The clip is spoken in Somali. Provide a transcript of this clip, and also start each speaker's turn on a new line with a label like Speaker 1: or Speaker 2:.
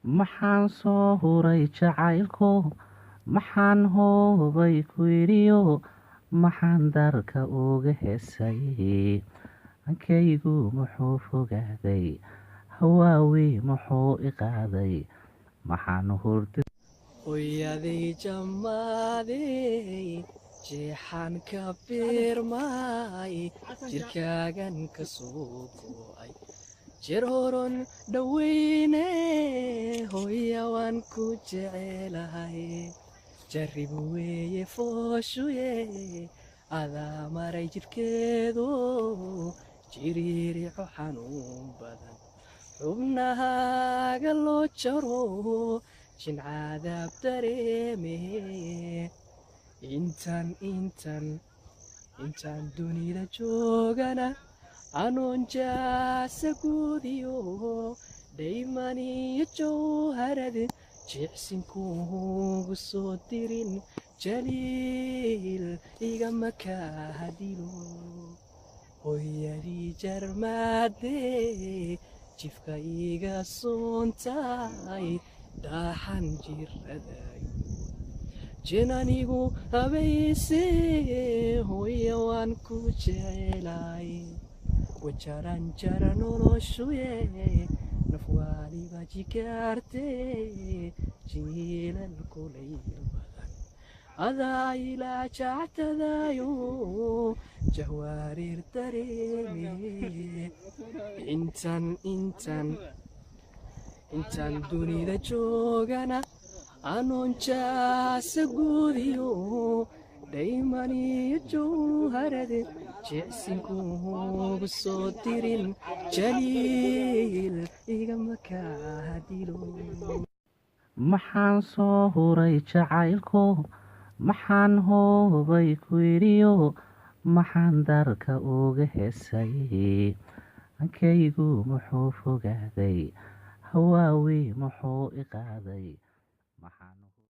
Speaker 1: maxaan soo huray jacaylko maxaan hoobay ku yidhiyo maxaan darka uga heesay hankaygu muxuu fogaaday hawaawi muxuu i qaaday maxaan hurda
Speaker 2: hooyaday jammaadey jeexaan ka biirmay jirkaagan ka soo go'ay jeer horon dhoweyne hooya waan ku jecelahay jarrib weeye fooshuye adaa maray jidhkeedu jiriirico xanuun badan xubnahaaga loo jaro jincadaab dareeme intaan dunida joogana anoon jaasa guudiyo dhaymaniyo jawharad jicsinkuugu soo dirin jaliil igama kaa dilo hooyadii jarmaadee jifka iga soontay daaxan jiradayo jinanigu habayse hooya waan ku jecelahay wajaran jara noloshuye nafwaaliba jikaarte jiilal kulay badan adaa ilaa jactadayo jahwaariir dareeme intaan dunida joogana anoon jaasa guudiyo dhaymaniyo jawharade jicsinkuugu soo dirin jaliil igama kaa dilo
Speaker 1: maxaan soo huray jacaylko maxaan hoobay ku yidhiyo maxaan darka uga heesay hankaygu muxuu fogaaday hawaawi muxuu i qaaday maxaan